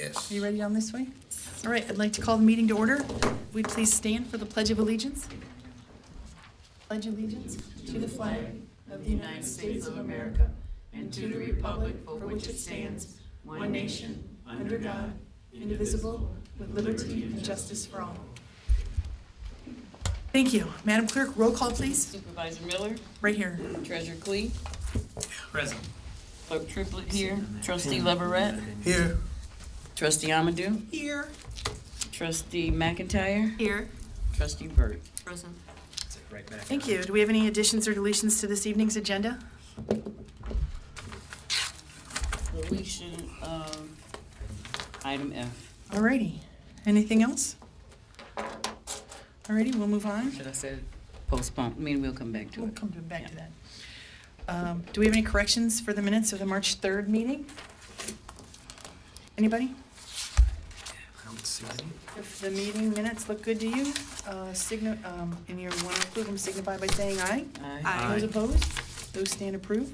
Yes. Are you ready down this way? All right, I'd like to call the meeting to order. Would we please stand for the Pledge of Allegiance? Pledge allegiance to the flag of the United States of America and to the republic for which it stands, one nation, under God, indivisible, with liberty and justice for all. Thank you. Madam Clerk, roll call, please. Supervisor Miller, Right here. Treasurer Clee, Present. Clerk Triplett here, Trustee Leverett, Here. Trustee Amadou, Here. Trustee McIntyre, Here. Trustee Burt. Present. Right back. Thank you. Do we have any additions or deletions to this evening's agenda? Deletion of item F. Alrighty. Anything else? Alrighty, we'll move on. Should I say postpone? I mean, we'll come back to We'll it. come back to that. Do we have any corrections for the minutes of the March 3rd meeting? Anybody? I don't see any. If the meeting minutes look good to you, and you want to approve them, signify by saying aye. Aye. Those opposed? Those stand approved.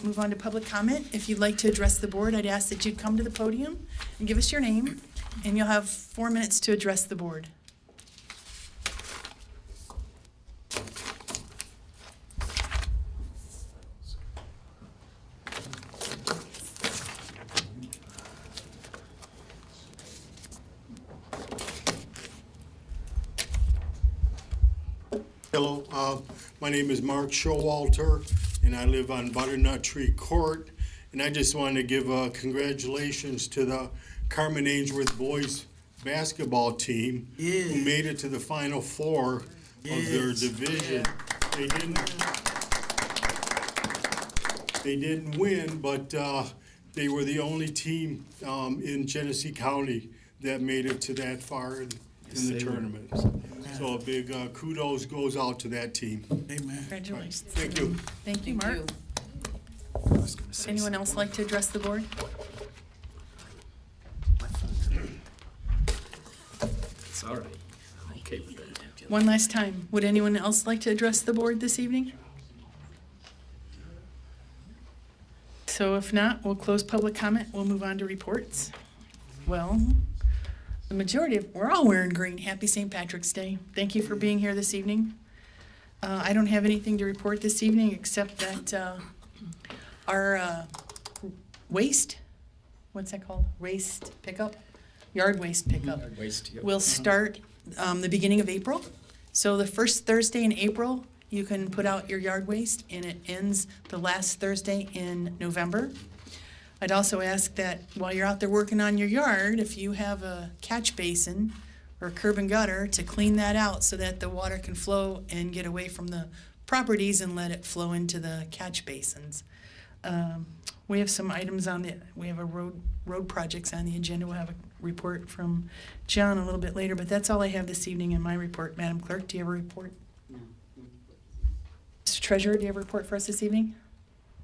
Move on to public comment. If you'd like to address the board, I'd ask that you'd come to the podium and give us your name, and you'll have 4 minutes to address the board. Hello, my name is Mark Showalter, and I live on Butternut Tree Court. And I just wanted to give congratulations to the Carmen Ainsworth boys basketball team who made it to the Final Four of their division. They didn't win, but they were the only team in Genesee County that made it to that far in the tournament. So a big kudos goes out to that team. Amen. Congratulations. Thank you. Thank you, Mark. I was gonna say Anyone else like to address the board? it's all right. I'm okay with that. One last time, would anyone else like to address the board this evening? So if not, we'll close public comment. We'll move on to reports. Well, the majority of, we're all wearing green. Happy St. Patrick's Day. Thank you for being here this evening. I don't have anything to report this evening except that our waste, what's that called? Waste pickup? Yard waste pickup. Waste. Yep. Will start the beginning of April. So the first Thursday in April, you can put out your yard waste, and it ends the last Thursday in November. I'd also ask that while you're out there working on your yard, if you have a catch basin or curb and gutter, to clean that out so that the water can flow and get away from the properties and let it flow into the catch basins. We have some items we have a road projects on the agenda. We'll have a report from John a little bit later, but that's all I have this evening in my report. Madam Clerk, do you have a report? No. Mr. Treasurer, do you have a report for us this evening?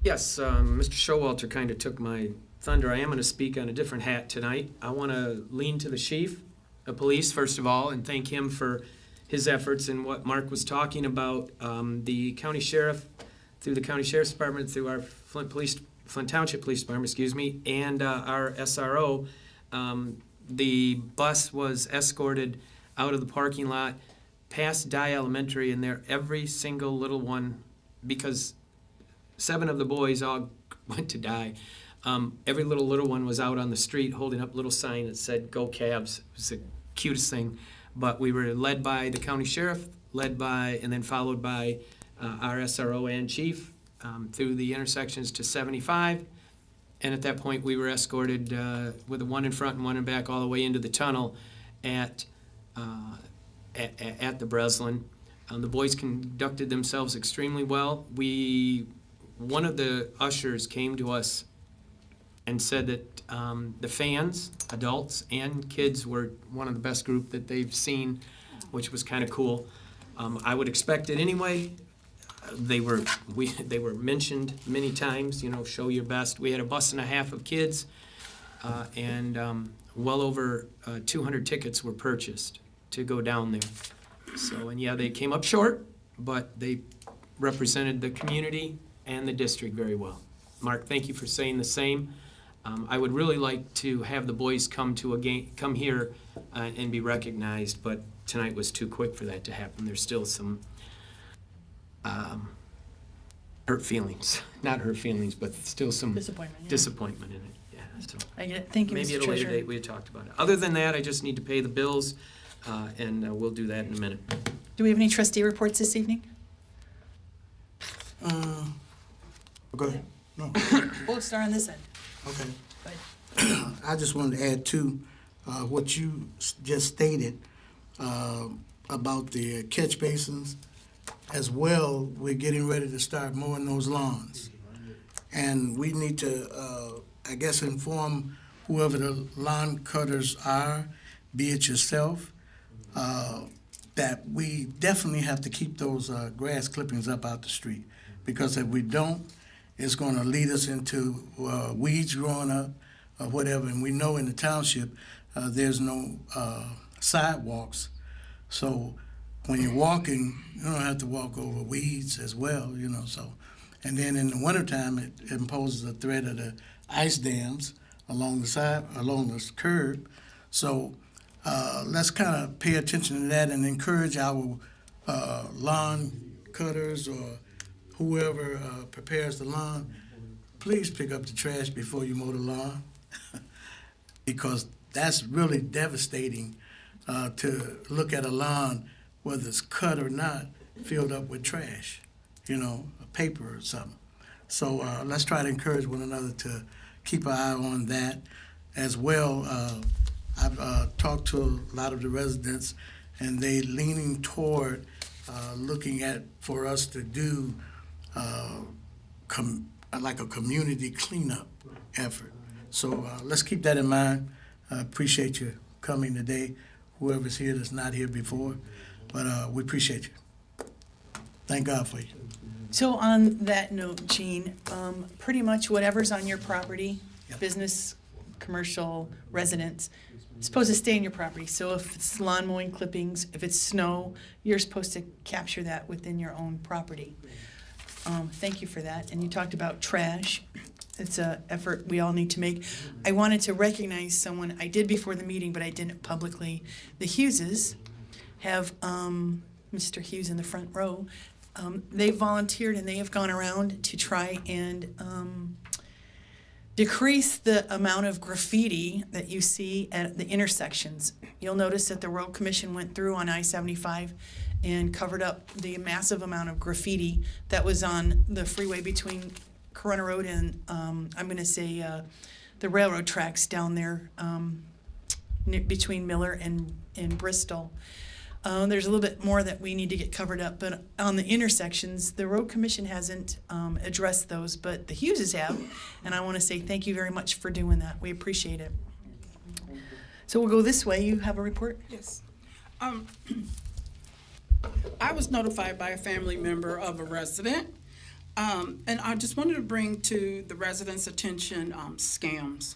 Yes, Mr. Showalter kind of took my thunder. I am going to speak on a different hat tonight. I want to lean to the chief of police, first of all, and thank him for his efforts and what Mark was talking about. The county sheriff, through the county sheriff's department, through our Flint Township Police Department, and our SRO, the bus was escorted out of the parking lot past Dye Elementary, and there every single little one, because 7 of the boys all went to Dye. Every little one was out on the street holding up a little sign that said "Go Cabs." It was the cutest thing. But we were led by the county sheriff, and then followed by our SRO and chief through the intersections to 75. And at that point, we were escorted with a one in front and one in back all the way into the tunnel at the Breslin. The boys conducted themselves extremely well. One of the ushers came to us and said that the fans, adults and kids, were one of the best group that they've seen, which was kind of cool. I would expect it anyway. They were mentioned many times, show your best. We had a bus and a half of kids, and well over 200 tickets were purchased to go down there. So, and yeah, they came up short, but they represented the community and the district very well. Mark, thank you for saying the same. I would really like to have the boys come to a game, come here and be recognized, but tonight was too quick for that to happen. There's still some hurt feelings, not hurt feelings, but still some Disappointment, yeah. disappointment in it. Yeah, so I get it. Thank you, maybe Mr. at a later Treasurer. date we had talked about it. Other than that, I just need to pay the bills, and we'll do that in a minute. Do we have any trustee reports this evening? Go ahead. No, We'll start on this end. okay. But I just wanted to add to what you just stated about the catch basins. As well, we're getting ready to start mowing those lawns. And we need to, I guess, inform whoever the lawn cutters are, be it yourself, that we definitely have to keep those grass clippings up out the street. Because if we don't, it's going to lead us into weeds growing up or whatever. And we know in the township, there's no sidewalks. So when you're walking, you don't have to walk over weeds as well, you know, so. And then in the wintertime, it imposes a threat of the ice dams along the curb. So let's kind of pay attention to that and encourage our lawn cutters or whoever prepares the lawn, please pick up the trash before you mow the lawn. Because that's really devastating to look at a lawn, whether it's cut or not, filled up with trash, you know, paper or something. So let's try to encourage one another to keep an eye on that as well. I've talked to a lot of the residents, and they leaning toward looking at for us to do like a community cleanup effort. So let's keep that in mind. I appreciate you coming today, whoever's here that's not here before, but we appreciate you. Thank God for you. So on that note, Jean, pretty much whatever's on your property, Yep. business, commercial, residence, is supposed to stay in your property. So if it's lawn mowing clippings, if it's snow, you're supposed to capture that within your own property. Thank you for that. And you talked about trash. It's an effort we all need to make. I wanted to recognize someone, I did before the meeting, but I didn't publicly. The Hugheses have, Mr. Hughes in the front row, they volunteered and they have gone around to try and decrease the amount of graffiti that you see at the intersections. You'll notice that the Road Commission went through on I-75 and covered up the massive amount of graffiti that was on the freeway between Corona Road and, I'm gonna say, the railroad tracks down there, between Miller and Bristol. There's a little bit more that we need to get covered up, but on the intersections, the Road Commission hasn't addressed those, but the Hugheses have, and I want to say thank you very much for doing that. We appreciate it. So we'll go this way. You have a report? Yes. I was notified by a family member of a resident, and I just wanted to bring to the residents' attention scams.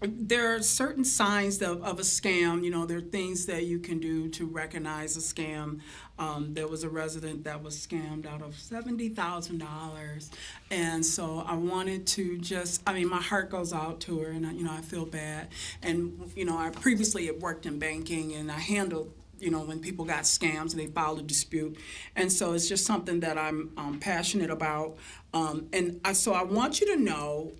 There are certain signs of a scam. You know, there are things that you can do to recognize a scam. There was a resident that was scammed out of $70,000, and so I wanted to just, I mean, my heart goes out to her, and I feel bad. And I previously had worked in banking, and I handled when people got scams and they filed a dispute. And so it's just something that I'm passionate about. So I want you to know,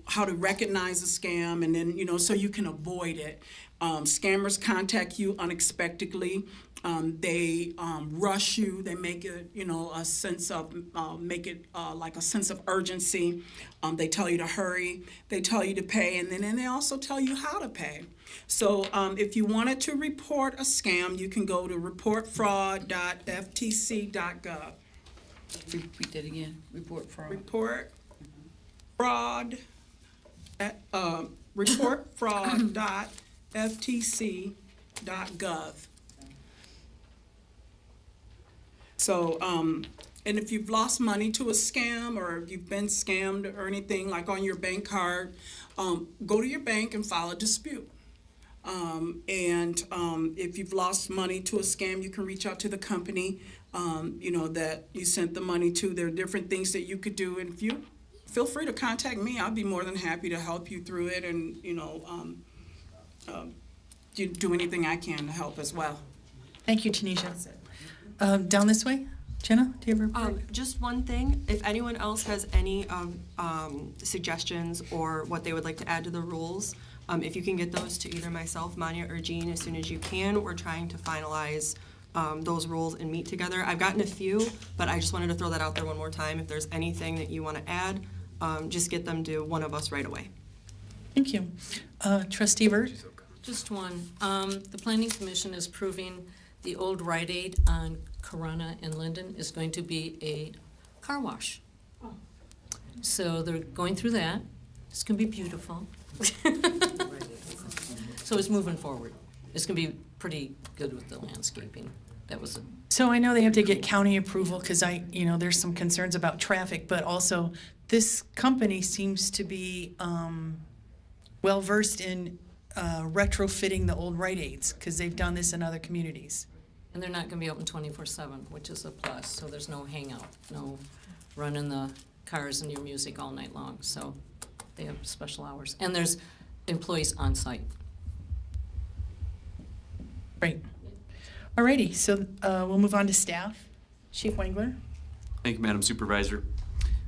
how to recognize a scam, and then, so you can avoid it. Scammers contact you unexpectedly. They rush you. They make it, a sense of, like a sense of urgency. They tell you to hurry. They tell you to pay, and then they also tell you how to pay. So if you wanted to report a scam, you can go to reportfraud.ftc.gov. Repeat that again. Report fraud. Report fraud at reportfraud.ftc.gov. So, and if you've lost money to a scam, or if you've been scammed or anything like on your bank card, go to your bank and file a dispute. If you've lost money to a scam, you can reach out to the company, that you sent the money to. There are different things that you could do. And if you feel free to contact me. I'll be more than happy to help you through it and, do anything I can to help as well. Thank you, Tanisha. Down this way, Jenna, do you have a report? Just one thing, if anyone else has any suggestions or what they would like to add to the rules, if you can get those to either myself, Manya, or Jean as soon as you can. We're trying to finalize those rules and meet together. I've gotten a few, but I just wanted to throw that out there one more time. If there's anything that you want to add, just get them to one of us right away. Thank you. Trustee Burt? Just one. The Planning Commission is proving the old Rite Aid on Corona and Linden is going to be a car wash. So they're going through that. It's gonna be beautiful. So it's moving forward. It's gonna be pretty good with the landscaping. That was a So I know they have to get county approval because there's some concerns about traffic, but also this company seems to be well-versed in retrofitting the old Rite Aids because they've done this in other communities. And they're not gonna be open 24/7, which is a plus, so there's no hangout, no running the cars and your music all night long, so they have special hours. And there's employees on site. Great. Alrighty, so we'll move on to staff. Chief Wengler? Thank you, Madam Supervisor.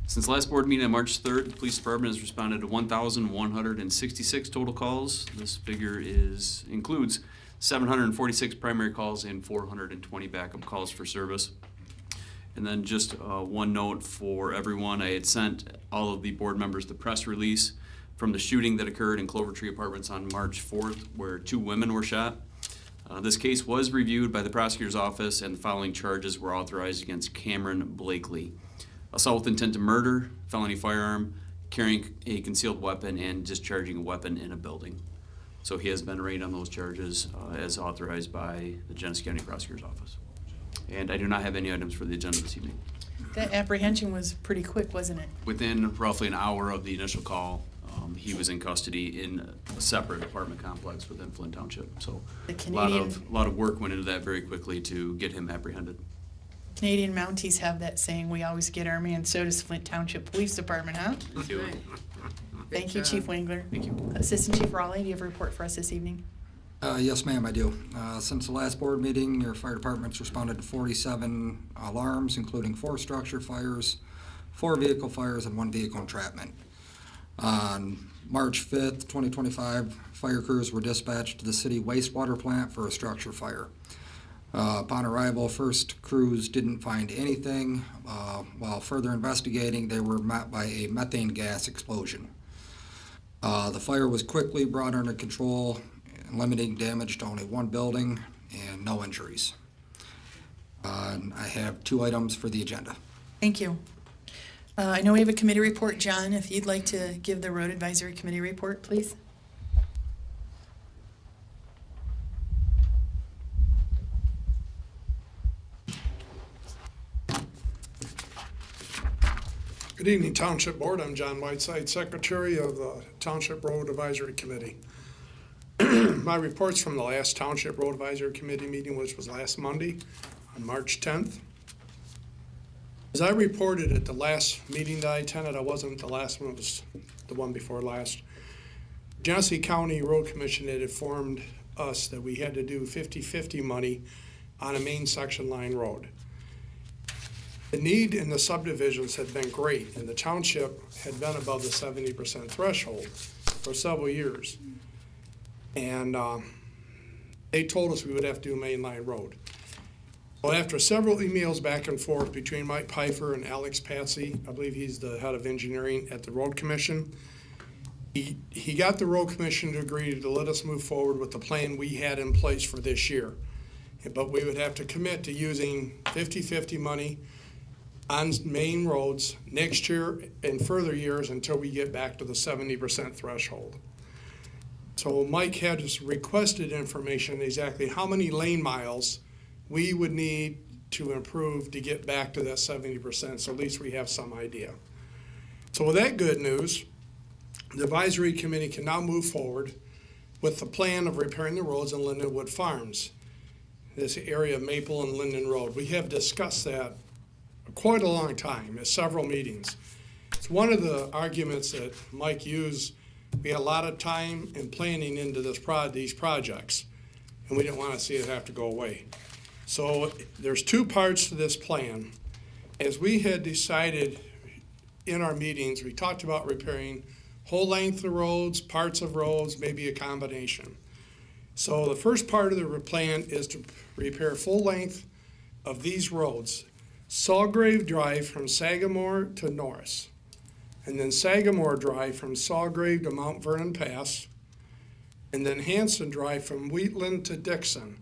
Since last board meeting on March 3rd, the police department has responded to 1,166 total calls. This figure includes 746 primary calls and 420 backup calls for service. And then just one note for everyone, I had sent all of the board members the press release from the shooting that occurred in Clover Tree Apartments on March 4th, where 2 women were shot. This case was reviewed by the prosecutor's office, and the following charges were authorized against Cameron Blakely: assault with intent to murder, felony firearm, carrying a concealed weapon, and discharging a weapon in a building. So he has been arraigned on those charges as authorized by the Genesee County Prosecutor's Office. And I do not have any items for the agenda this evening. That apprehension was pretty quick, wasn't it? Within roughly an hour of the initial call, he was in custody in a separate apartment complex within Flint Township. So The a lot Canadian- of work went into that very quickly to get him apprehended. Canadian Mounties have that saying, we always get our man, so does Flint Township Police Department, huh? Thank you, Chief Wengler. Thank you. Assistant Chief Raleigh, do you have a report for us this evening? Yes, ma'am, I do. Since the last board meeting, your fire department's responded to 47 alarms, including 4 structure fires, 4 vehicle fires, and 1 vehicle entrapment. On March 5th, 2025, fire crews were dispatched to the city wastewater plant for a structure fire. Upon arrival, first crews didn't find anything. While further investigating, they were met by a methane gas explosion. The fire was quickly brought under control, limiting damage to only 1 building and no injuries. And I have 2 items for the agenda. Thank you. I know we have a committee report. John, if you'd like to give the Road Advisory Committee report, please. Good evening, Township Board. I'm John Whiteside, Secretary of the Township Road Advisory Committee. My reports from the last Township Road Advisory Committee meeting, which was last Monday on March 10th. As I reported at the last meeting that I attended, I wasn't the last one, it was the one before last. Genesee County Road Commission had informed us that we had to do 50-50 money on a main section line road. The need in the subdivisions had been great, and the township had been above the 70% threshold for several years. And they told us we would have to do a main line road. Well, after several emails back and forth between Mike Pfeiffer and Alex Patsy, I believe he's the head of engineering at the Road Commission, he got the Road Commission to agree to let us move forward with the plan we had in place for this year. But we would have to commit to using 50-50 money on main roads next year and further years until we get back to the 70% threshold. So Mike had us requested information exactly how many lane miles we would need to improve to get back to that 70%, so at least we have some idea. So with that good news, the advisory committee can now move forward with the plan of repairing the roads in Lindenwood Farms, this area of Maple and Linden Road. We have discussed that quite a long time, at several meetings. It's one of the arguments that Mike used. We had a lot of time and planning into these projects, and we didn't want to see it have to go away. So there's two parts to this plan. As we had decided in our meetings, we talked about repairing whole length of roads, parts of roads, maybe a combination. So the first part of the plan is to repair full length of these roads. Sawgrave Drive from Sagamore to Norris, and then Sagamore Drive from Sawgrave to Mount Vernon Pass, and then Hanson Drive from Wheatland to Dixon.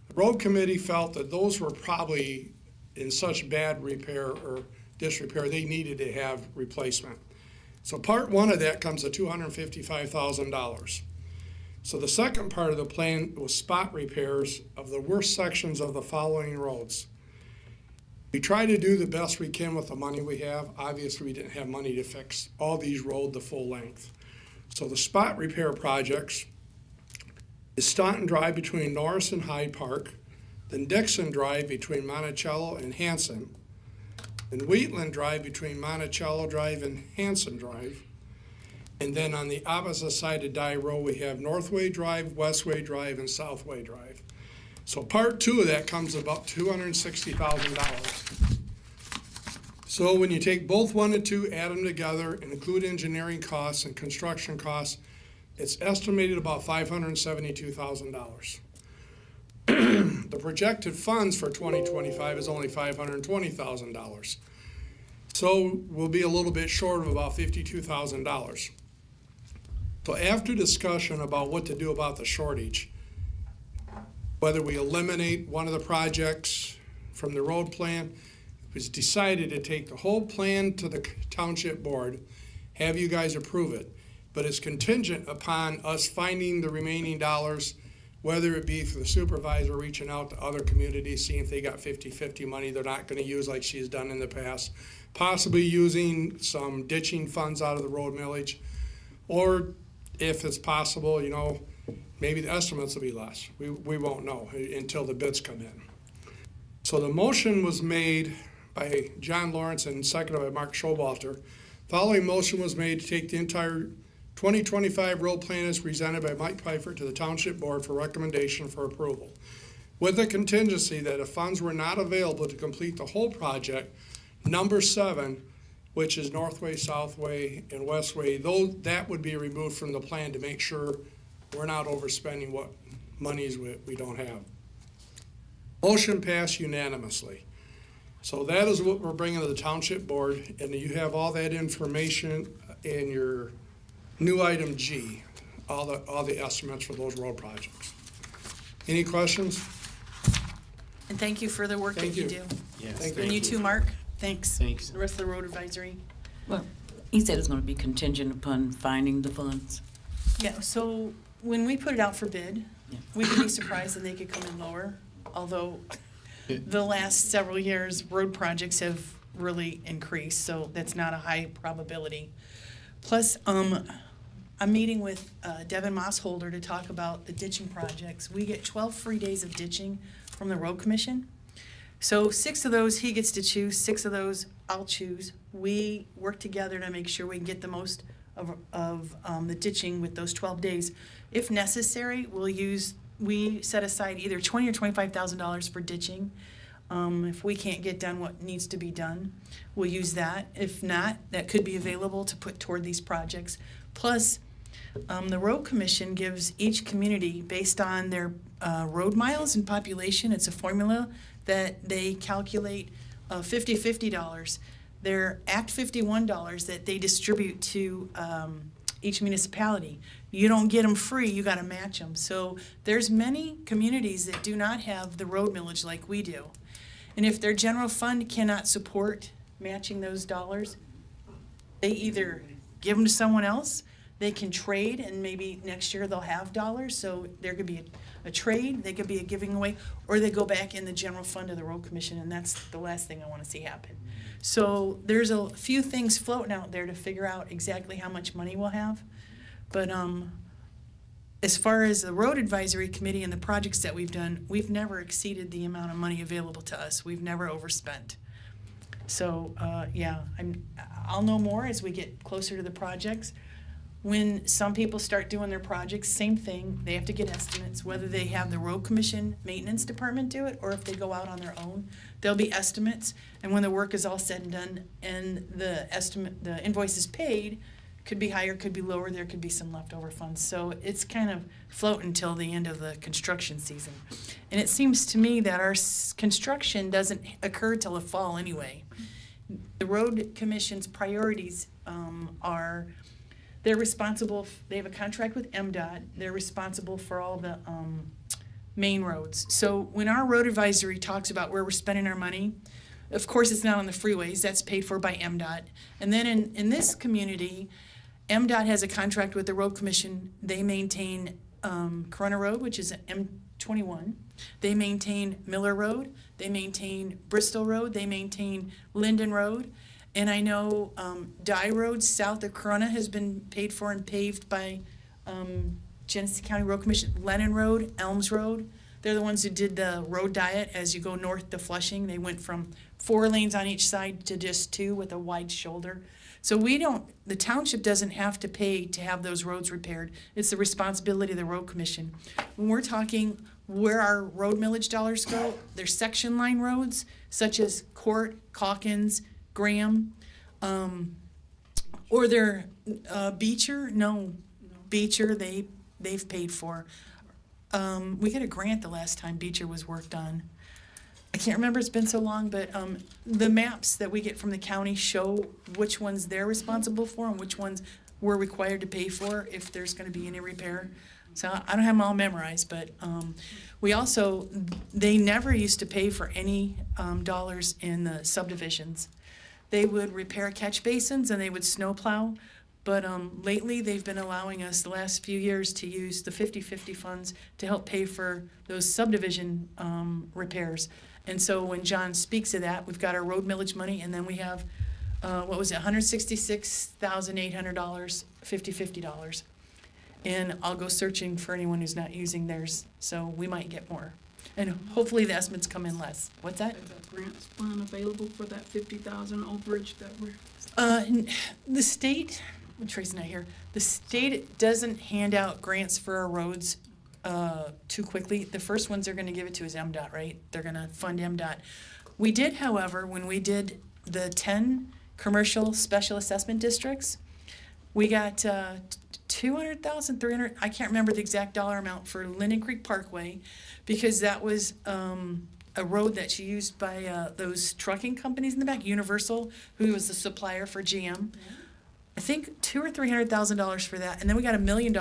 The road committee felt that those were probably in such bad repair or disrepair, they needed to have replacement. So part one of that comes to $255,000. So the second part of the plan was spot repairs of the worst sections of the following roads. We try to do the best we can with the money we have. Obviously, we didn't have money to fix all these roads the full length. So the spot repair projects is Staunton Drive between Norris and Hyde Park, then Dixon Drive between Monticello and Hanson, then Wheatland Drive between Monticello Drive and Hanson Drive, and then on the opposite side of Dye Road, we have Northway Drive, Westway Drive, and Southway Drive. So part two of that comes about $260,000. So when you take both 1 and 2, add them together, and include engineering costs and construction costs, it's estimated about $572,000. The projected funds for 2025 is only $520,000. So we'll be a little bit short of about $52,000. So after discussion about what to do about the shortage, whether we eliminate one of the projects from the road plan, it was decided to take the whole plan to the township board, have you guys approve it. But it's contingent upon us finding the remaining dollars, whether it be for the supervisor reaching out to other communities, seeing if they got 50-50 money they're not gonna use like she's done in the past, possibly using some ditching funds out of the road millage, or if it's possible, maybe the estimates will be less. We won't know until the bids come in. So the motion was made by John Lawrence and seconded by Mark Showalter. Following motion was made to take the entire 2025 road plan as presented by Mike Pfeiffer to the Township Board for recommendation for approval, with the contingency that if funds were not available to complete the whole project, number 7, which is Northway, Southway, and Westway, that would be removed from the plan to make sure we're not overspending what monies we don't have. Motion passed unanimously. So that is what we're bringing to the Township Board, and you have all that information in your new item G, all the estimates for those road projects. Any questions? And thank you for the work that Thank you you. do. Yes, Thank And you too, Mark. Thanks. Thanks. The rest of the road advisory. Well, he said it's gonna be contingent upon finding the funds. Yeah, so when we put it out for bid, Yeah. we could be surprised and they could come in lower, although the last several years, road projects have really increased, so that's not a high probability. Plus, I'm meeting with Devin Mossholder to talk about the ditching projects. We get 12 free days of ditching from the road commission. So 6 of those he gets to choose, 6 of those I'll choose. We work together to make sure we can get the most of the ditching with those 12 days. If necessary, we set aside either $20,000 or $25,000 for ditching. If we can't get done what needs to be done, we'll use that. If not, that could be available to put toward these projects. Plus, the road commission gives each community, based on their road miles and population, it's a formula that they calculate $50 Their Act 51 dollars that they distribute to each municipality. You don't get them free, you gotta match them. So there's many communities that do not have the road millage like we do. And if their general fund cannot support matching those dollars, they either give them to someone else, they can trade, and maybe next year they'll have dollars, so there could be a trade, they could be a giving away, or they go back in the general fund of the road commission, and that's the last thing I wanna see happen. So there's a few things floating out there to figure out exactly how much money we'll have. But as far as the road advisory committee and the projects that we've done, we've never exceeded the amount of money available to us. We've never overspent. So, yeah, I'll know more as we get closer to the projects. When some people start doing their projects, same thing, they have to get estimates, whether they have the road commission maintenance department do it, or if they go out on their own, there'll be estimates. And when the work is all said and done, and the invoice is paid, could be higher, could be lower, there could be some leftover funds. So it's kind of floating till the end of the construction season. And it seems to me that our construction doesn't occur till the fall anyway. The road commission's priorities are, they're responsible, they have a contract with MDOT, they're responsible for all the main roads. So when our road advisory talks about where we're spending our money, of course, it's not on the freeways, that's paid for by MDOT. And then in this community, MDOT has a contract with the road commission. They maintain Corona Road, which is M21. They maintain Miller Road, they maintain Bristol Road, they maintain Linden Road. And I know Dye Road south of Corona has been paid for and paved by Genesee County Road Commission. Lennon Road, Elms Road, they're the ones who did the road diet as you go north to Flushing. They went from 4 lanes on each side to just 2 with a wide shoulder. So the township doesn't have to pay to have those roads repaired. It's the responsibility of the road commission. When we're talking where our road millage dollars go, they're section line roads such as Court, Calkins, Graham, or they're Beecher. No, Beecher they've paid for. We got a grant the last time Beecher was worked on. I can't remember, it's been so long, but the maps that we get from the county show which ones they're responsible for and which ones we're required to pay for if there's gonna be any repair. So I don't have them all memorized, but they never used to pay for any dollars in the subdivisions. They would repair catch basins and they would snow plow, but lately they've been allowing us the last few years to use the 50/50 funds to help pay for those subdivision repairs. And so when John speaks of that, we've got our road millage money, and then we have, $166,800, $50. And I'll go searching for anyone who's not using theirs, so we might get more. And hopefully the estimates come in less. What's that? Is that grant fund available for that 50,000 overage that we're? The state, Tracy's not here, the state doesn't hand out grants for our roads too quickly. The first ones they're gonna give it to is MDOT, right? They're gonna fund MDOT. We did, however, when we did the 10 commercial special assessment districts, we got 200,000, 300, I can't remember the exact dollar amount for Linden Creek Parkway, because that was a road that's used by those trucking companies in the back, Universal, who was the supplier for GM. I think $200,000 or $300,000 for that, and then we got $1 million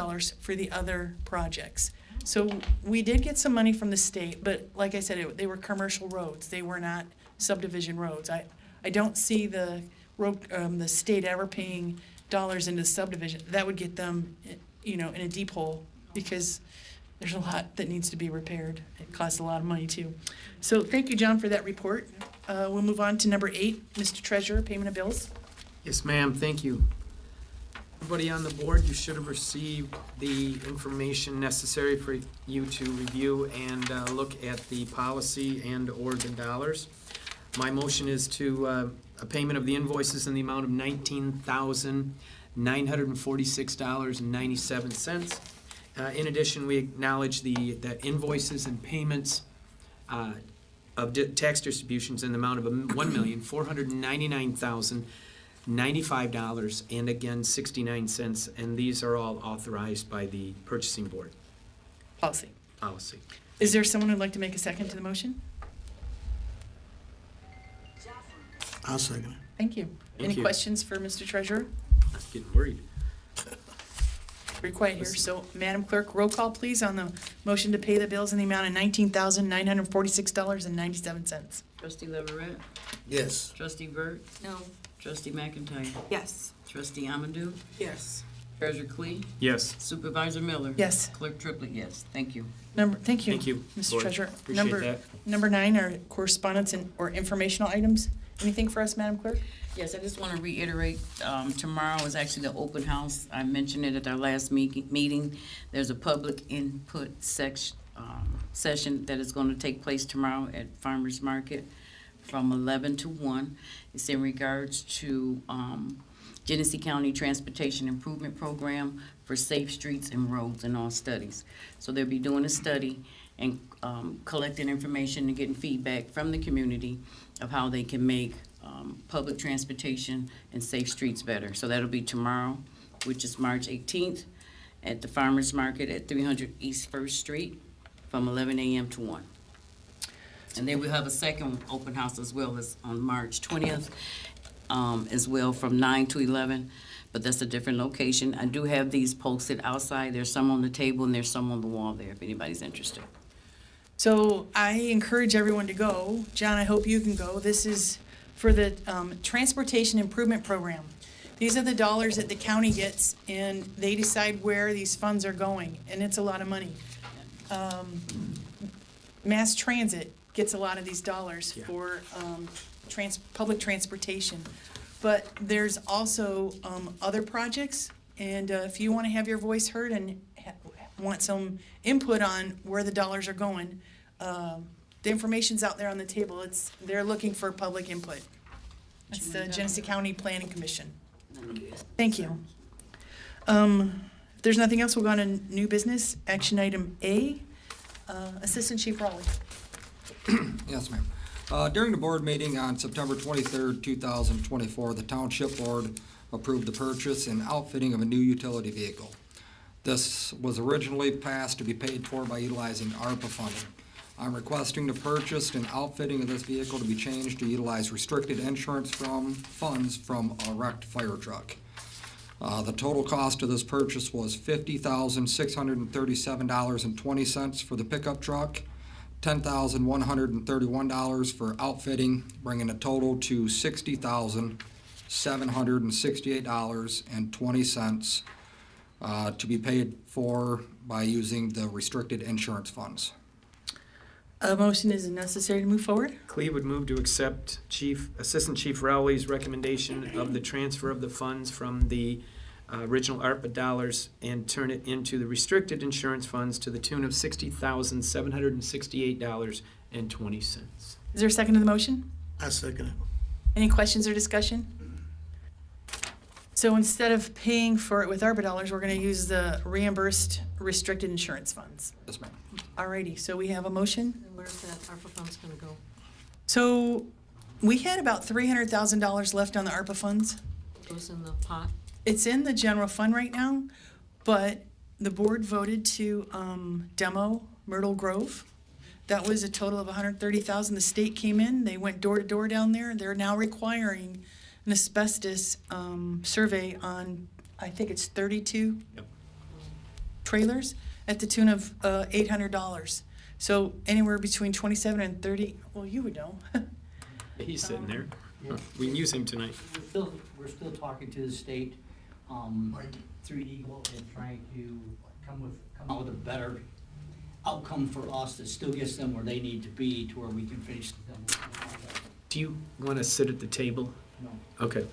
for the other projects. So we did get some money from the state, but like I said, they were commercial roads. They were not subdivision roads. I don't see the state ever paying dollars into subdivision. That would get them, in a deep hole, because there's a lot that needs to be repaired. It costs a lot of money too. So thank you, John, for that report. We'll move on to number 8, Mr. Treasurer, payment of bills. Yes, ma'am, thank you. Everybody on the board, you should have received the information necessary for you to review and look at the policy and/or the dollars. My motion is to a payment of the invoices in the amount of $19,946.97. In addition, we acknowledge that invoices and payments of tax distributions in the amount of $1,499,095 and again 69 cents, and these are all authorized by the purchasing board. Policy. Policy. Is there someone who'd like to make a second to the motion? I'll second it. Thank you. Thank Any you. questions for Mr. Treasurer? I'm getting worried. Pretty quiet here. So, Madam Clerk, roll call, please, on the motion to pay the bills in the amount of $19,946.97. Trustee Leverett? Yes. Trustee Burt? No. Trustee McIntyre? Yes. Trustee Amadou? Yes. Treasurer Clee? Yes. Supervisor Miller? Yes. Clerk Triplett, yes. Thank you. Thank you. Thank you, Mr. Board. Treasurer. Appreciate that. Number 9 are correspondence or informational items. Anything for us, Madam Clerk? Yes, I just want to reiterate, tomorrow is actually the open house. I mentioned it at our last meeting. There's a public input session that is going to take place tomorrow at Farmers Market from 11 to 1. It's in regards to Genesee County Transportation Improvement Program for safe streets and roads and all studies. So they'll be doing a study and collecting information and getting feedback from the community of how they can make public transportation and safe streets better. So that'll be tomorrow, which is March 18th, at the Farmers Market at 300 East First Street from 11 a.m. to 1. And then we'll have a second open house as well as on March 20th, as well from 9 to 11, but that's a different location. I do have these posted outside. There's some on the table and there's some on the wall there if anybody's interested. So I encourage everyone to go. John, I hope you can go. This is for the Transportation Improvement Program. These are the dollars that the county gets, and they decide where these funds are going, and it's a lot of money. Mass Transit gets a lot of these dollars for public transportation. But there's also other projects, and if you want to have your voice heard and want some input on where the dollars are going, the information's out there on the table. They're looking for public input. It's the Genesee County Planning Commission. Thank you. If there's nothing else, we'll go on to new business. Action item A, Assistant Chief Raleigh. Yes, ma'am. During the board meeting on September 23rd, 2024, the Township Board approved the purchase and outfitting of a new utility vehicle. This was originally passed to be paid for by utilizing ARPA funding. I'm requesting the purchase and outfitting of this vehicle to be changed to utilize restricted insurance funds from a wrecked fire truck. The total cost of this purchase was $50,637.20 for the pickup truck, $10,131 for outfitting, bringing the total to $60,768.20 to be paid for by using the restricted insurance funds. A motion is necessary to move forward. Cleve would move to accept Assistant Chief Rowley's recommendation of the transfer of the funds from the original ARPA dollars and turn it into the restricted insurance funds to the tune of $60,768.20. Is there a second to the motion? I second it. Any questions or discussion? So instead of paying for it with ARPA dollars, we're going to use the reimbursed restricted insurance funds. Yes, ma'am. Alrighty, so we have a motion. And where's that ARPA funds gonna go? So we had about $300,000 left on the ARPA funds. Goes in the pot? It's in the general fund right now, but the board voted to demo Myrtle Grove. That was a total of $130,000. The state came in, they went door to door down there. They're now requiring an asbestos survey on, I think it's 32 trailers at the tune of $800. So anywhere between 27 and 30, well, you would know. He's sitting there. We can use him tonight. We're still talking to the state, through Eagle and trying to come out with a better outcome for us that still gets them where they need to be to where we can finish them. Do you want to sit at the table? No, Okay,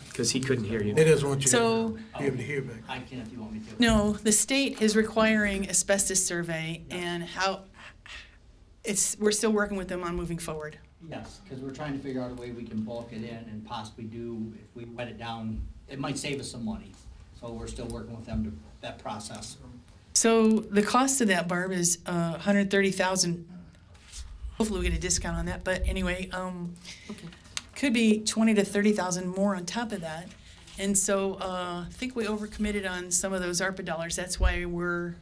because he couldn't hear you. They just want you So, to be able to hear back. I can if you want me to. no, the state is requiring asbestos survey and we're still working with them on moving forward. Yes, because we're trying to figure out a way we can bulk it in and possibly do, if we wet it down, it might save us some money. So we're still working with them to that process. So the cost of that, Barb, is $130,000. Hopefully we get a discount on that, but anyway, could be $20,000 to $30,000 more on top of that. And so I think we overcommitted on some of those ARPA dollars. That's why we're,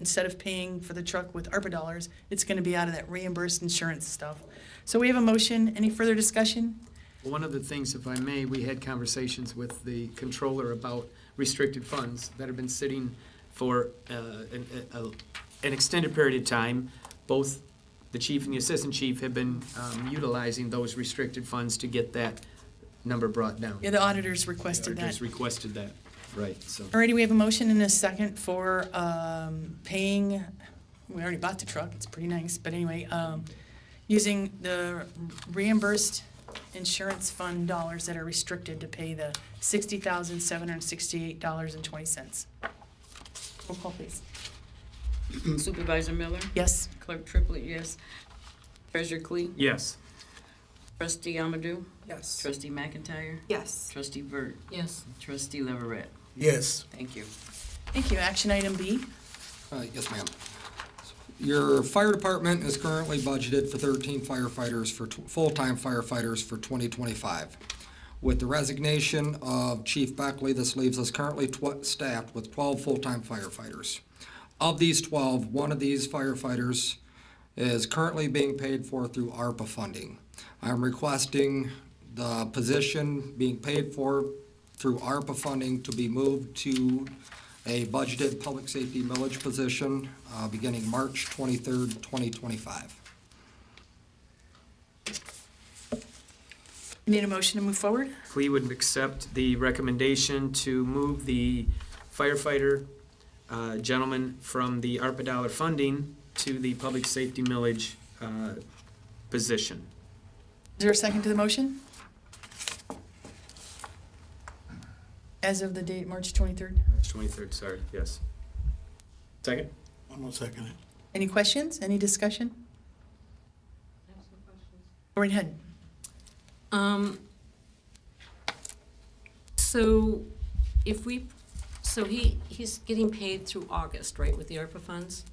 instead of paying for the truck with ARPA dollars, it's gonna be out of that reimbursed insurance stuff. So we have a motion. Any further discussion? One of the things, if I may, we had conversations with the controller about restricted funds that have been sitting for an extended period of time. Both the chief and the assistant chief have been utilizing those restricted funds to get that number brought down. Yeah, the auditors requested that. Auditors requested that, right, so. Alrighty, we have a motion and a second for paying, we already bought the truck, it's pretty nice, but anyway, using the reimbursed insurance fund dollars that are restricted to pay the $60,768.20. Roll call, please. Supervisor Miller? Yes. Clerk Triplett, yes. Treasurer Clee? Yes. Trustee Amadou? Yes. Trustee McIntyre? Yes. Trustee Burt? Yes. Trustee Leverett? Yes. Thank you. Thank you. Action item B. Yes, ma'am. Your fire department is currently budgeted for 13 firefighters full-time firefighters for 2025. With the resignation of Chief Beckley, this leaves us currently staffed with 12 full-time firefighters. Of these 12, one of these firefighters is currently being paid for through ARPA funding. I'm requesting the position being paid for through ARPA funding to be moved to a budgeted public safety millage position beginning March 23rd, 2025. Need a motion to move forward? We would accept the recommendation to move the firefighter gentleman from the ARPA dollar funding to the public safety millage position. Is there a second to the motion? As of the date, March 23rd. March 23rd, sorry, yes. Second? I'm gonna second it. Any questions? Any discussion? Go right ahead. So he's getting paid through August, right, with the ARPA funds?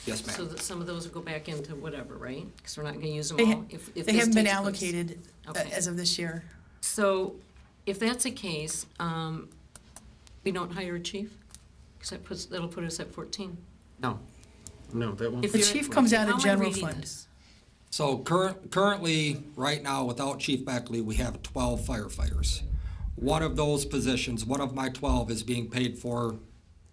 Yes, So ma'am. that some of those will go back into whatever, right? Because we're not gonna use them They all. If They this haven't been takes place. allocated Okay. as of this year. So if that's the case, we don't hire a chief? Because that'll put us at 14. No. No, that won't. If The you're- chief comes out How of am I general reading fund. this? So currently, right now, without Chief Beckley, we have 12 firefighters. One of those positions, one of my 12, is being paid for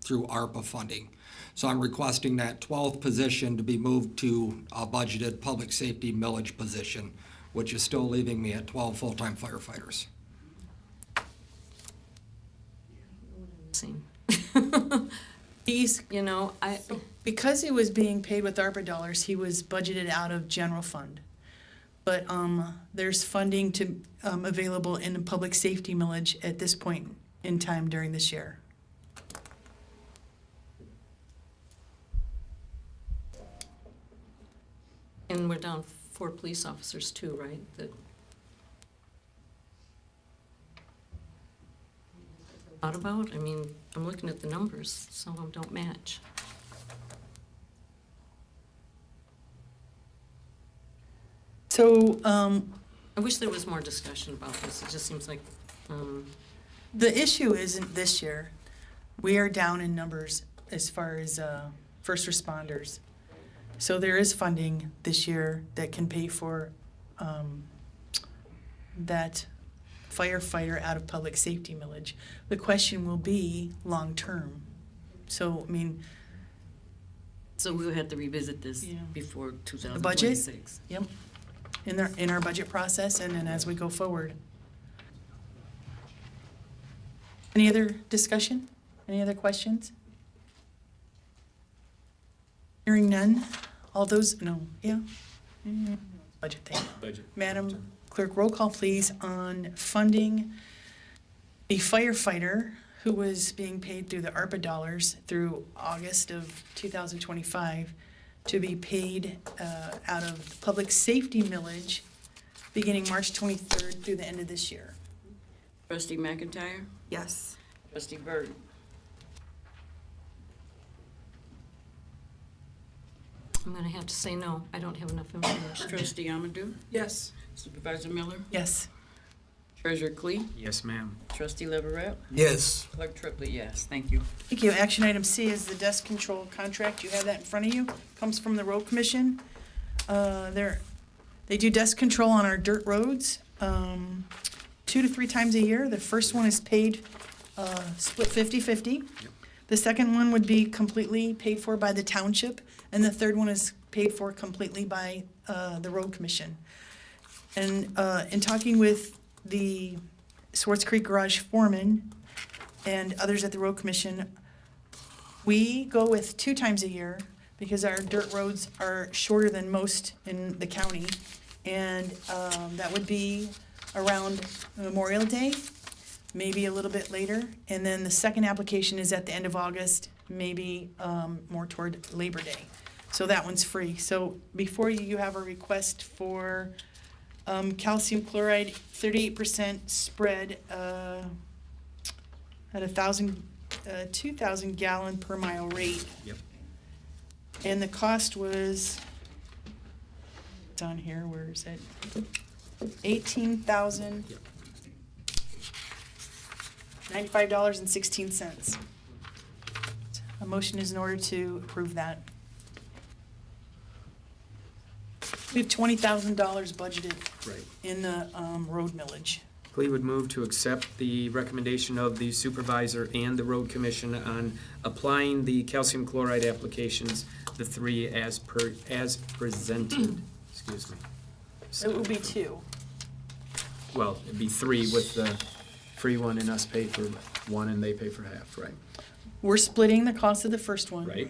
through ARPA funding. So I'm requesting that 12th position to be moved to a budgeted public safety millage position, which is still leaving me at 12 full-time firefighters. Same. He's, I, because he was being paid with ARPA dollars, he was budgeted out of general fund. But there's funding to available in the public safety millage at this point in time during this year. and we're down 4 police officers too, right? Thought about, I mean, I'm looking at the numbers, some of them don't match. So I wish there was more discussion about this, it just seems like, the issue isn't this year. We are down in numbers as far as first responders. So there is funding this year that can pay for that firefighter out of public safety millage. The question will be long-term. So, I mean, So we'll have to revisit this Yeah. before budget? 2026. yep, in our budget process and then as we go forward. Any other discussion? Any other questions? Hearing none. All those, no, yeah? Budget thing. Budget. Madam Clerk, roll call please on funding the firefighter who was being paid through the ARPA dollars through August of 2025 to be paid out of the public safety millage beginning March 23rd through the end of this year. Trustee McIntyre? Yes. Trustee Burt? I'm gonna have to say no, I don't have enough information. Trustee Amadou? Yes. Supervisor Miller? Yes. Treasurer Clee? Yes, ma'am. Trustee Leverett? Yes. Clerk Triplett, yes. Thank you. Thank you. Action item C is the desk control contract. You have that in front of you. Comes from the road commission. They do desk control on our dirt roads 2 to 3 times a year. The first one is paid, split 50-50. The second one would be completely paid for by the township, and the third one is paid for completely by the road commission. And in talking with the Swartz Creek Garage foreman and others at the road commission, we go with 2 times a year because our dirt roads are shorter than most in the county. And that would be around Memorial Day, maybe a little bit later. And then the second application is at the end of August, maybe more toward Labor Day. So that one's free. So before you have a request for Calcium chloride, 38% spread at 2,000 gallon per mile rate. Yep. And the cost was, it's on here, where is it? 18,000. Yep. $95.16. A motion is in order to approve that. We have $20,000 budgeted Right. in the road millage. Cleve would move to accept the recommendation of the supervisor and the road commission on applying the calcium chloride applications, the three as presented. Excuse me. It would be two. Well, it'd be three with the free one and us pay for one and they pay for half, right? We're splitting the cost of the first one. Right?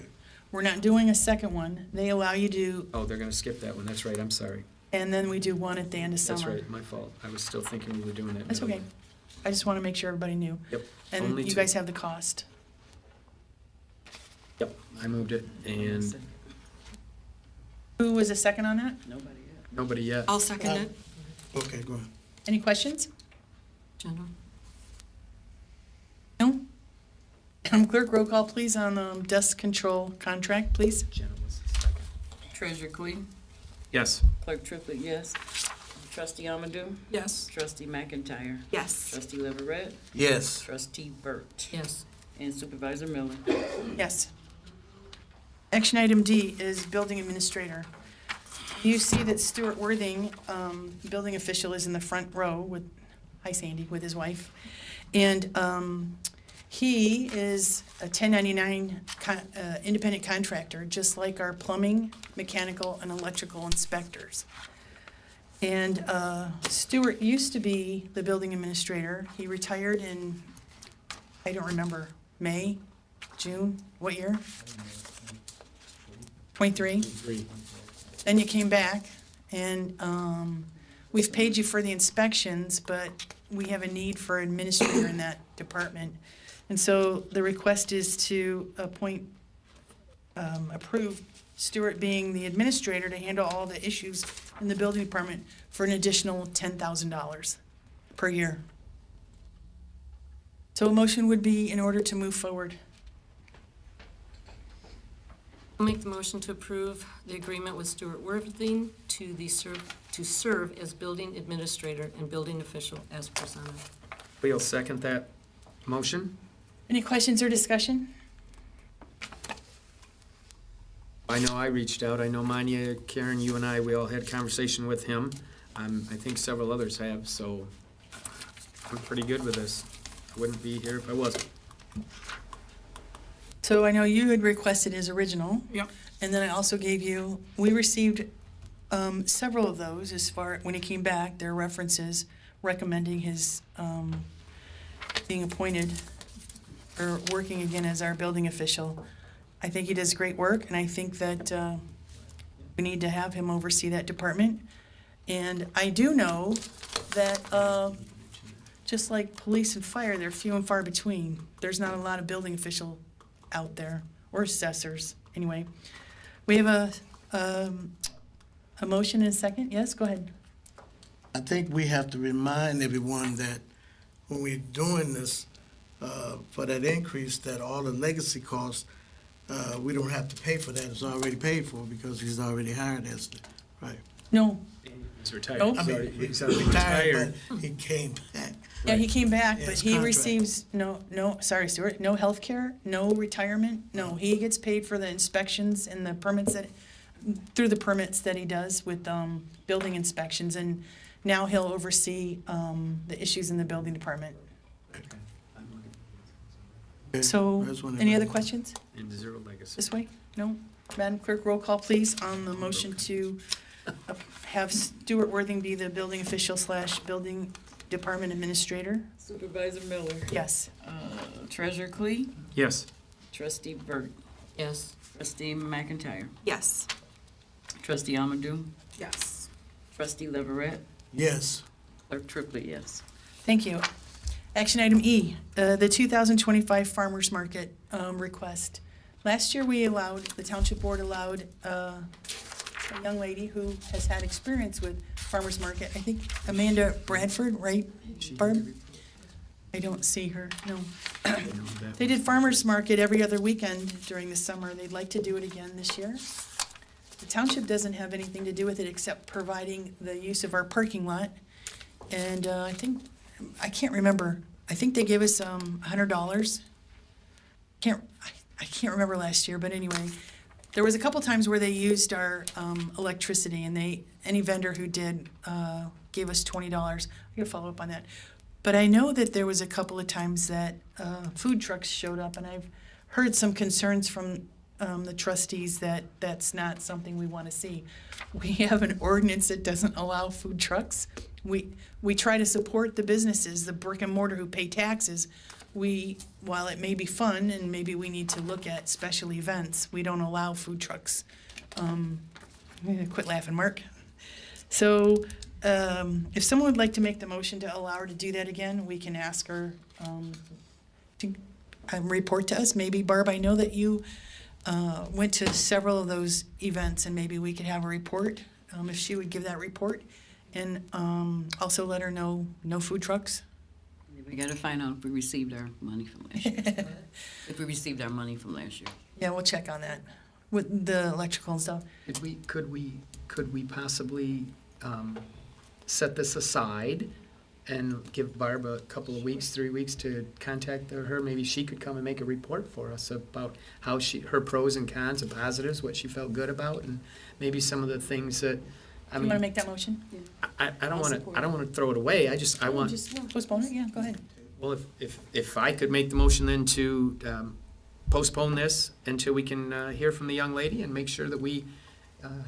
We're not doing a second one. They allow you to, Oh, they're gonna skip that one. That's right. I'm sorry. and then we do one at the end of summer. That's right. My fault. I was still thinking we were doing that. That's middle okay. one. I just want to make sure everybody knew. Yep. And Only you two. guys have the cost. Yep. I moved it and Who was a second on that? Nobody yet. nobody yet. I'll second it. Okay, go ahead. Any questions? General? No? Clerk, roll call, please, on the dust control contract, please. Jenna was the second. Treasurer Queen, Yes. Clerk Triplett, yes. Trustee Amadou, Yes. Trustee McIntyre, Yes. Trustee Leverett, Yes. Trustee Burt, Yes. and Supervisor Miller. Yes. Action item D is building administrator. You see that Stuart Worthing, building official, is in the front row with, hi Sandy, with his wife. And he is a 1099 independent contractor, just like our plumbing, mechanical, and electrical inspectors. And Stuart used to be the building administrator. He retired in, I don't remember, May, June, what year? 23? Three. Then you came back, and we've paid you for the inspections, but we have a need for an administrator in that department. And so the request is to approve Stuart being the administrator to handle all the issues in the building department for an additional $10,000 per year. So a motion would be in order to move forward. I'll make the motion to approve the agreement with Stuart Worthing to serve as building administrator and building official as presented. We'll second that motion. Any questions or discussion? I know I reached out. I know Manya, Karen, you and I, we all had conversation with him. I think several others have, so I'm pretty good with this. I wouldn't be here if I wasn't. So I know you had requested his original. Yep. And then I also gave you, we received several of those as far, when he came back, their references recommending his being appointed or working again as our building official. I think he does great work, and I think that we need to have him oversee that department. And I do know that just like police and fire, they're few and far between. There's not a lot of building official out there, or assessors, anyway. We have a motion and a second. Yes, go ahead. I think we have to remind everyone that when we're doing this, for that increase, that all the legacy costs, we don't have to pay for that. It's already paid for because he's already hired as the, right. No, He's retired. Nope. I mean, He's he's already retired, retired. but he came back. yeah, he came back, Yeah, but it's he contract. receives, sorry, Stuart, no health care, no retirement, no. He gets paid for the inspections and the permits through the permits that he does with building inspections, and now he'll oversee the issues in the building department. Okay, So, I just wanted any to- other questions? And zero legacy. This way? No? Madam Clerk, roll call, please, on the motion to have Stuart Worthing be the building official / building department administrator. Supervisor Miller, Yes. Treasurer Queen, Yes. Trustee Burt, Yes. Trustee McIntyre, Yes. Trustee Amadou, Yes. Trustee Leverett, Yes. Clerk Triplett, yes. Thank you. Action item E, the 2025 Farmers Market request. Last year, the Township Board allowed a young lady who has had experience with farmer's market. I think Amanda Bradford, right, Barb? I don't see her, no. They did farmer's market every other weekend during the summer. They'd like to do it again this year. The township doesn't have anything to do with it except providing the use of our parking lot. And I can't remember, I think they gave us $100. I can't remember last year, but anyway, there was a couple times where they used our electricity, and any vendor who did gave us $20. I gotta follow up on that. But I know that there was a couple of times that food trucks showed up, and I've heard some concerns from the trustees that that's not something we want to see. We have an ordinance that doesn't allow food trucks. We try to support the businesses, the brick and mortar who pay taxes. While it may be fun and maybe we need to look at special events, we don't allow food trucks. Quit laughing, Mark. So if someone would like to make the motion to allow her to do that again, we can ask her to report to us. Maybe, Barb, I know that you went to several of those events, and maybe we could have a report, if she would give that report. And also let her know no food trucks. We gotta find out if we received our money from last year. If we received our money from last year. Yeah, we'll check on that with the electrical and stuff. Could we possibly set this aside and give Barb a couple of weeks, 3 weeks to contact her? Maybe she could come and make a report for us about how her pros and cons and positives, what she felt good about, and maybe some of the things that, Do you want to make that motion? I don't want to throw it away. I want. Just postpone it, yeah, go ahead. Well, if I could make the motion then to postpone this until we can hear from the young lady and make sure that we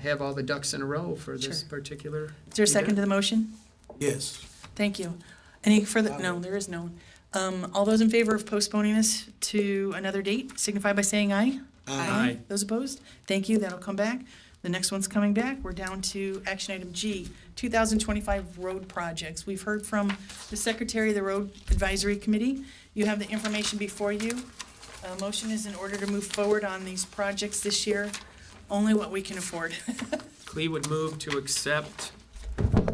have all the ducks in a row for this Sure. particular. Is there a second to the motion? Yes. Thank you. Any further, no, there is no. All those in favor of postponing this to another date signify by saying aye. Aye. Those opposed? Thank you, that'll come back. The next one's coming back. We're down to action item G, 2025 road projects. We've heard from the Secretary of the Road Advisory Committee. You have the information before you. A motion is in order to move forward on these projects this year, only what we can afford. Clee would move to accept,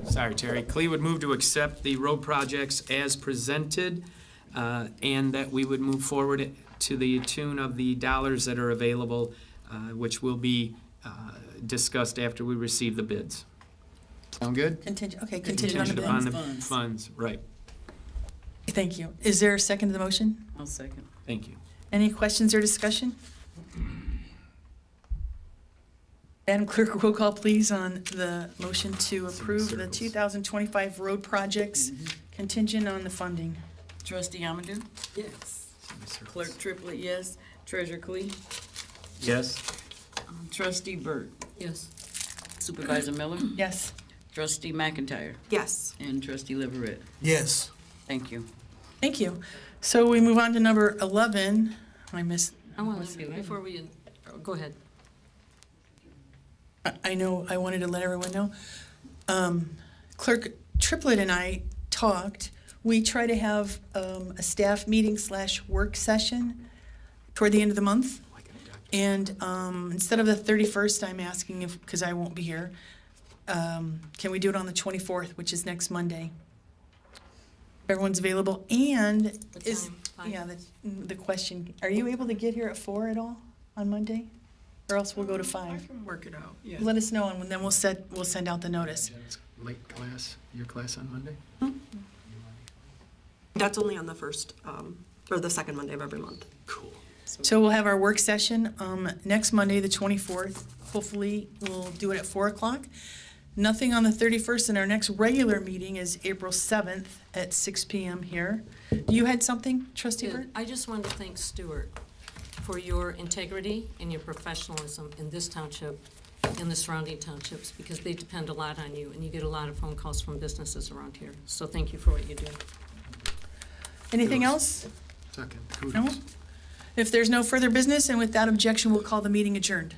sorry, Terry. Clee would move to accept the road projects as presented, and that we would move forward to the tune of the dollars that are available, which will be discussed after we receive the bids. Sound good? Contingent on the Contingent bids. upon the Funds. funds, right. Thank you. Is there a second to the motion? I'll second. Thank you. Any questions or discussion? Madam Clerk, roll call please on the motion to approve the 2025 road projects contingent on the funding. Trustee Amadou? Yes. Clerk Triplett, yes. Treasurer Clee? Yes? Trustee Burt? Yes. Supervisor Miller? Yes. Trustee McIntyre? Yes. And Trustee Leverett? Yes. Thank you. Thank you. So we move on to number 11. I missed, I want to, before we, go ahead. I know, I wanted to let everyone know. Clerk Triplett and I talked. We try to have a staff meeting / work session toward the end of the month. And instead of the 31st, I'm asking if, because I won't be here, can we do it on the 24th, which is next Monday? Everyone's available, and What is, time? 5? yeah, the question, are you able to get here at 4 at all on Monday? Or else we'll go to I 5. can work it out, yeah. Let us know, and then we'll send out the notice. Jen's late class, your class on Monday? That's only on the first, or the second Monday of every month. Cool. So we'll have our work session next Monday, the 24th. Hopefully, we'll do it at 4 o'clock. Nothing on the 31st, and our next regular meeting is April 7th at 6 p.m. here. You had something, Trustee Yeah, Burt? I just wanted to thank Stuart for your integrity and your professionalism in this township and the surrounding townships, because they depend a lot on you, and you get a lot of phone calls from businesses around here. So thank you for what you do. Anything else? Second. No? If there's no further business, and without objection, we'll call the meeting adjourned.